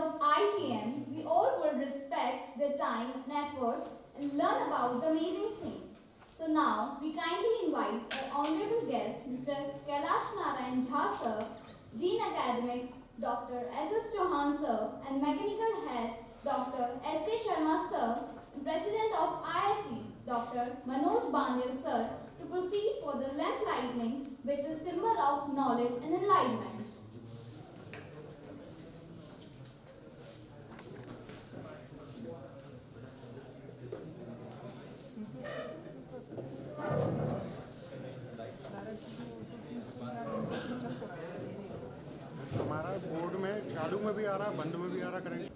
of ITM, we all will respect their time and effort and learn about the amazing thing. So now, we kindly invite our honorable guest, Mr. Kailash Narayan Jha sir, Dean Academics, Dr. S.S. Chauhan sir, and Mechanical Head, Dr. S.K. Sharma sir, and President of IIC, Dr. Manoj Bandel sir, to proceed for the lamp lighting, which is symbol of knowledge and enlightenment. हमारा board में चालू में भी आ रहा, बंद में भी आ रहा, करेंगे।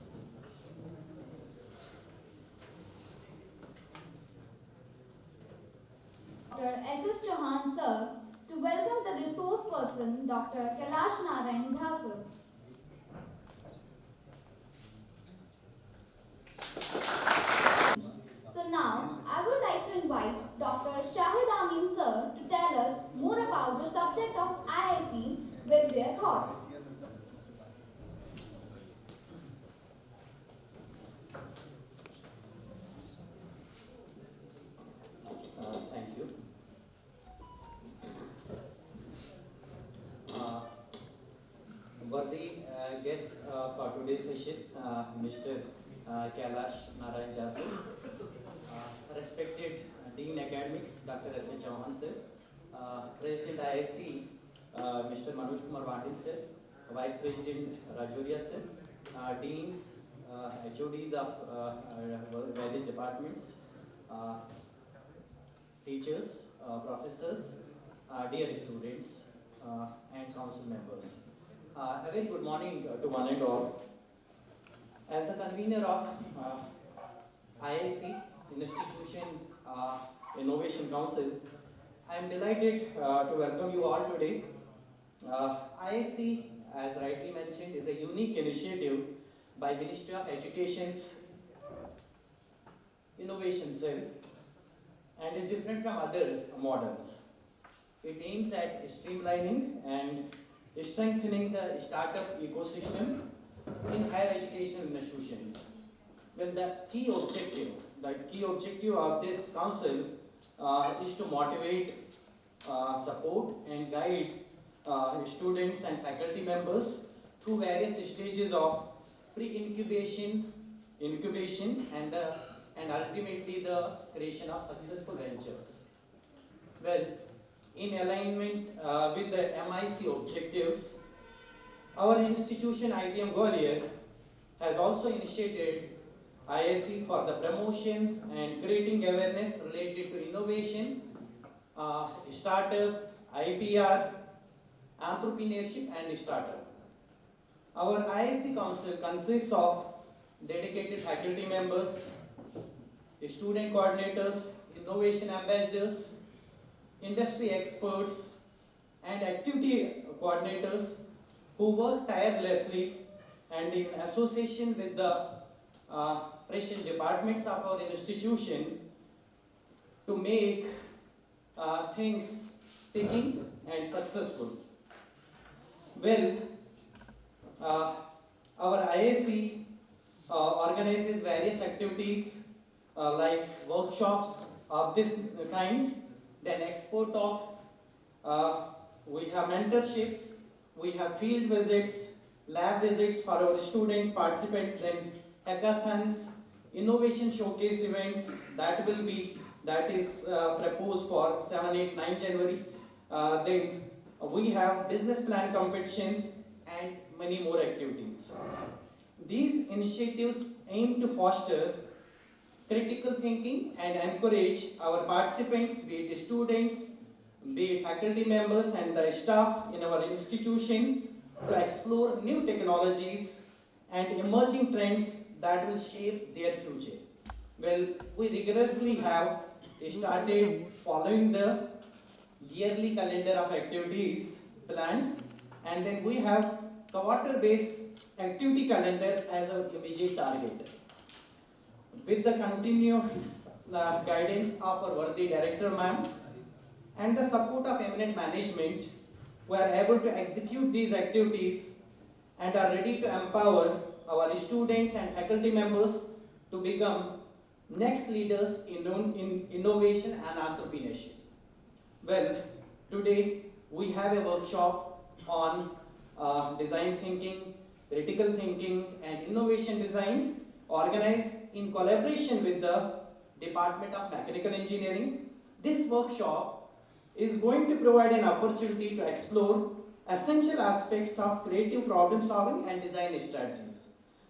Dr. S.S. Chauhan sir, to welcome the resource person, Dr. Kailash Narayan Jha sir. So now, I would like to invite Dr. Shahid Amin sir to tell us more about the subject of IIC with their thoughts. Thank you. Worthy guest for today's session, Mr. Kailash Narayan Jha sir, respected Dean Academics, Dr. S. A. Chauhan sir, President IIC, Mr. Manoj Kumar Bandel sir, Vice President Rajoria sir, Deans, HODs of various departments, teachers, professors, dear students, and council members. A very good morning to one and all. As the convener of IIC, Institution Innovation Council, I am delighted to welcome you all today. IIC, as rightly mentioned, is a unique initiative by Ministry of Education's Innovation Cell and is different from other models. It aims at streamlining and strengthening the startup ecosystem in higher education institutions. Well, the key objective of this council is to motivate, support and guide students and faculty members through various stages of pre-incubation, incubation and ultimately the creation of successful ventures. Well, in alignment with the MIC objectives, our institution ITM Gwalior has also initiated IIC for the promotion and creating awareness related to innovation, startup, IPR, entrepreneurship and startup. Our IIC Council consists of dedicated faculty members, student coordinators, innovation ambassadors, industry experts, and activity coordinators who work tirelessly and in association with the precious departments of our institution to make things ticking and successful. Well, our IIC organizes various activities like workshops of this kind, then expo talks, we have mentorships, we have field visits, lab visits for our students, participants, then hackathons, innovation showcase events that is proposed for 7, 8, 9 January. Then we have business plan competitions and many more activities. These initiatives aim to foster critical thinking and encourage our participants, be it students, be it faculty members and the staff in our institution, to explore new technologies and emerging trends that will shape their future. Well, we rigorously have started following the yearly calendar of activities planned, and then we have quarter-based activity calendar as our immediate target. With the continued guidance of our worthy director ma'am and the support of eminent management, we are able to execute these activities and are ready to empower our students and faculty members to become next leaders in innovation and entrepreneurship. Well, today we have a workshop on design thinking, critical thinking and innovation design organized in collaboration with the Department of Mechanical Engineering. This workshop is going to provide an opportunity to explore essential aspects of creative problem solving and design strategies.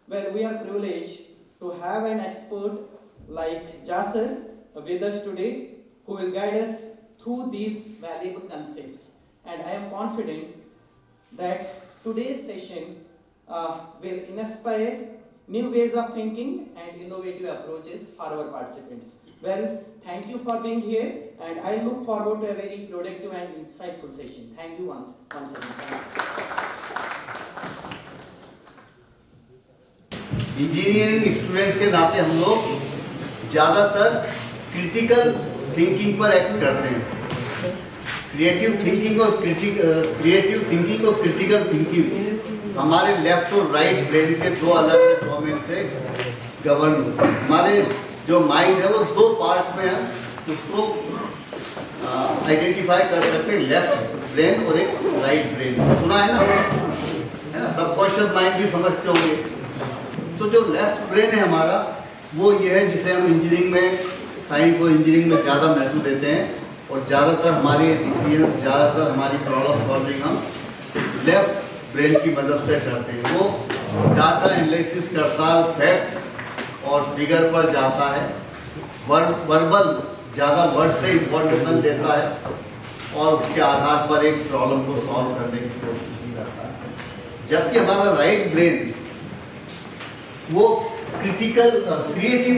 Well, we are privileged to have an expert like Jasser with us today who will guide us through these valuable concepts. And I am confident that today's session will inspire new ways of thinking and innovative approaches for our participants. Well, thank you for being here and I look forward to a very productive and insightful session. Thank you once again. Engineering students के नाते हम लोग ज़्यादातर critical thinking पर act करते हैं। Creative thinking और critical thinking हमारे लेफ्ट और राइट ब्रेन के दो अलग डोमेन से गवर्न होते हैं। हमारे जो माइंड है वो दो पार्ट में है, उसको आइडेंटिफाई कर सकते हैं, लेफ्ट ब्रेन और एक राइट ब्रेन। सुना है ना, सबकॉन्शियस माइंड भी समझते होंगे। तो जो लेफ्ट ब्रेन है हमारा वो ये है जिसे हम इंजीनियरिंग में, साइंस और इंजीनियरिंग में ज़्यादा महत्व देते हैं और ज़्यादातर हमारे डिसीजन, ज़्यादातर हमारी प्रॉब्लम सॉल्विंग हम लेफ्ट ब्रेन की मदद से करते हैं। वो डाटा एनालिसिस करता है, फैक्ट और फिगर पर जाता है, वर्बल ज़्यादा वर्ड से इंफॉर्मेशन लेता है और उसके आधार पर एक प्रॉब्लम को सॉल्व करने की कोशिश भी करता है। जबकि हमारा राइट ब्रेन वो क्रिएटिव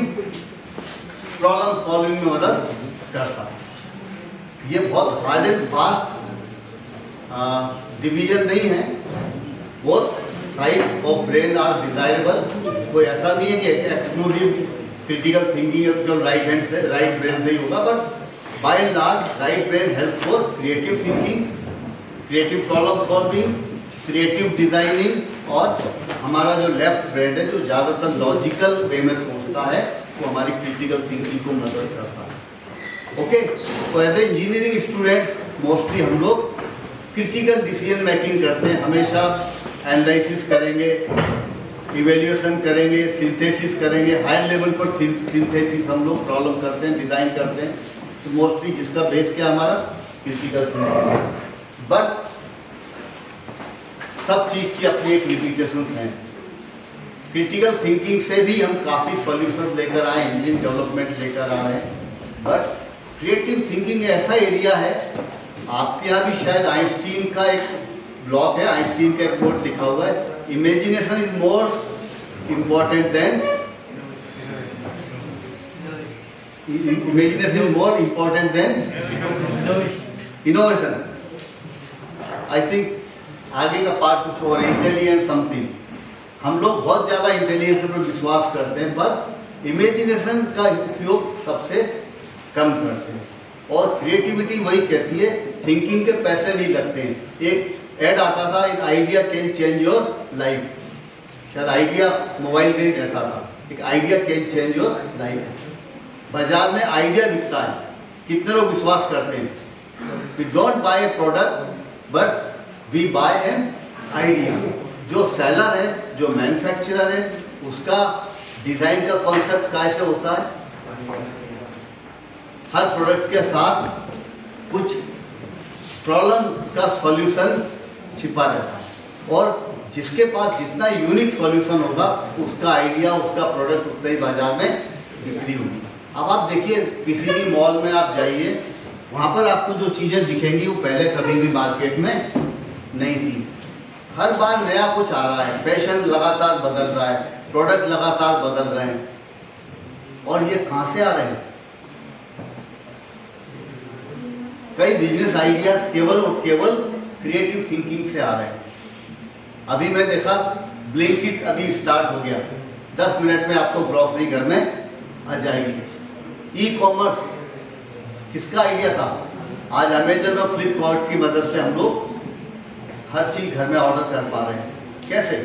प्रॉब्लम सॉल्विंग में मदद करता है। ये बहुत हार्ड एंड फास्ट डिवीजन नहीं है, both side of brain are desirable. कोई ऐसा नहीं है कि एक्सक्लूसिव क्रिटिकल थिंकिंग जो राइट हैंड से, राइट ब्रेन से ही होगा, but by and large right brain help for creative thinking, creative problem solving, creative designing, और हमारा जो लेफ्ट ब्रेन है जो ज़्यादातर लॉजिकल वे में सोचता है वो हमारी क्रिटिकल थिंकिंग को मदद करता है। ओके, तो as a engineering students mostly हम लोग क्रिटिकल डिसीजन मेकिंग करते हैं, हमेशा एनालिसिस करेंगे, इवेल्यूएशन करेंगे, सिंथेसिस करेंगे, हाई लेवल पर सिंथेसिस हम लोग प्रॉब्लम करते हैं, डिज़ाइन करते हैं। तो मोस्टली जिसका बेस क्या हमारा क्रिटिकल थिंकिंग। बट सब चीज़ की अपनी एक लिमिटेशंस हैं। क्रिटिकल थिंकिंग से भी हम काफ़ी सॉल्यूशंस लेकर आए, इंजीनियरिंग डेवलपमेंट लेकर आ रहे हैं। बट क्रिएटिव थिंकिंग ऐसा एरिया है, आपके यहाँ भी शायद आइंस्टीन का एक ब्लॉक है, आइंस्टीन का एक कोट लिखा हुआ है, imagination is more important then innovation. I think आगे का पार्ट कुछ और, इंटेलिजेंस समथिंग। हम लोग बहुत ज़्यादा इंटेलिजेंस पर विश्वास करते हैं पर इमेजिनेशन का उपयोग सबसे कम करते हैं। और क्रिएटिविटी वही कहती है, थिंकिंग के पैसे नहीं लगते हैं। एक ऐड आता था, एक idea can change your life, शायद आइडिया मोबाइल का ही रहता था, एक idea can change your life. बाजार में आइडिया बिकता है, कितने लोग विश्वास करते हैं? We don't buy a product but we buy an idea. जो सेलर है, जो मैन्युफैक्चरर है, उसका डिज़ाइन का कॉन्सेप्ट कैसे होता है? हर प्रोडक्ट के साथ कुछ प्रॉब्लम का सॉल्यूशन छिपा रहता है और जिसके पास जितना यूनिक सॉल्यूशन होगा उसका आइडिया, उसका प्रोडक्ट उतना ही बाजार में बिक्री होगी। अब आप देखिए, किसी भी मॉल में आप जाइए, वहाँ पर आपको जो चीज़ें दिखेंगी वो पहले कभी भी मार्केट में नहीं थी। हर बार नया कुछ आ रहा है, फैशन लगातार बदल रहा है, प्रोडक्ट लगातार बदल रहे हैं। और ये कहाँ से आ रहे हैं? कई बिजनेस आइडियाज केवल और केवल क्रिएटिव थिंकिंग से आ रहे हैं। अभी मैं देखा ब्लिंकिट अभी स्टार्ट हो गया, 10 मिनट में आपको ग्रोसरी घर में आ जाएगी। ई कॉमर्स किसका आइडिया था? आज अमेजन और फ्लिपकार्ट की मदद से हम लोग हर चीज़ घर में ऑर्डर कर पा रहे हैं। कैसे?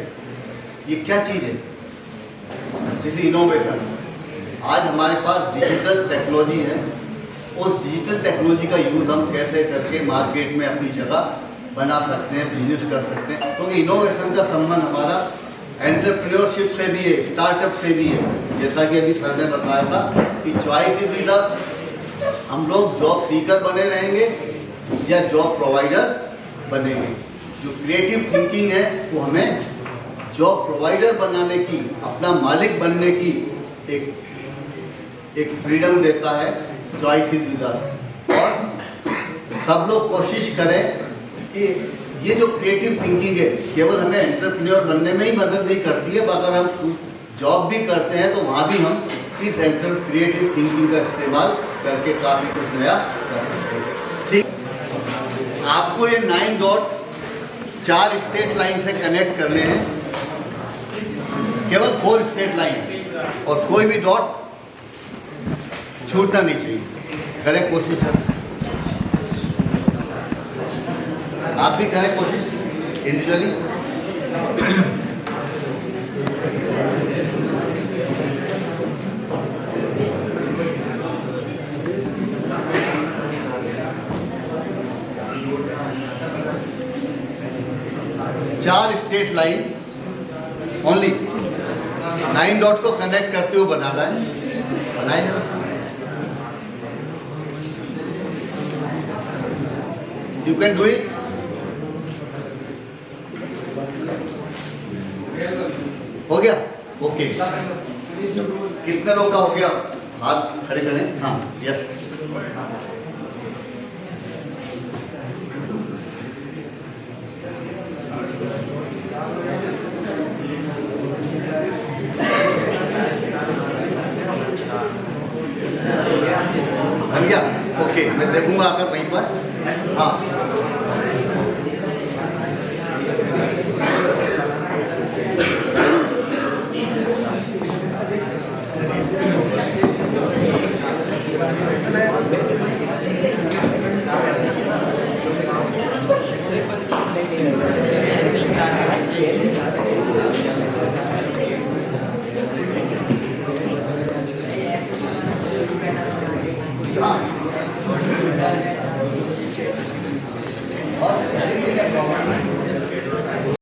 ये क्या चीज़ है? This is innovation. आज हमारे पास डिजिटल टेक्नोलॉजी है, उस डिजिटल टेक्नोलॉजी का यूज़ हम कैसे करके मार्केट में अपनी जगह बना सकते हैं, बिजनेस कर सकते हैं। क्योंकि इनोवेशन का संबंध हमारा एंटरप्रेन्योरशिप से भी है, स्टार्टअप से भी है। जैसा कि अभी सर ने बताया था कि चॉइस इज विद अस, हम लोग जॉब सीकर बने रहेंगे या जॉब प्रोवाइडर बनेंगे। जो क्रिएटिव थिंकिंग है वो हमें जॉब प्रोवाइडर बनाने की, अपना मालिक बनने की एक फ्रीडम देता है। Choice is with us. और सब लोग कोशिश करें कि ये जो क्रिएटिव थिंकिंग है केवल हमें एंटरप्रेन्योर बनने में ही मदद नहीं करती है, अगर हम जॉब भी करते हैं तो वहाँ भी हम इस क्रिएटिव थिंकिंग का इस्तेमाल करके काफ़ी कुछ नया कर सकते हैं। ठीक, आपको ये 9 डॉट 4 स्ट्रेट लाइन से कनेक्ट करने हैं, केवल 4 स्ट्रेट लाइन, और कोई भी डॉट छूटना नहीं चाहिए। करें कोशिश, आप भी करें कोशिश इंडिविजुअली। चार स्ट्रेट लाइन ओनली 9 डॉट को कनेक्ट करते हुए बनाना है, बनाए। You can do it. हो गया? ओके। कितने लोग का हो गया? हाथ खड़े करें। हाँ, यस। बन गया? ओके, मैं देखूंगा आकर वहीं पर। हाँ,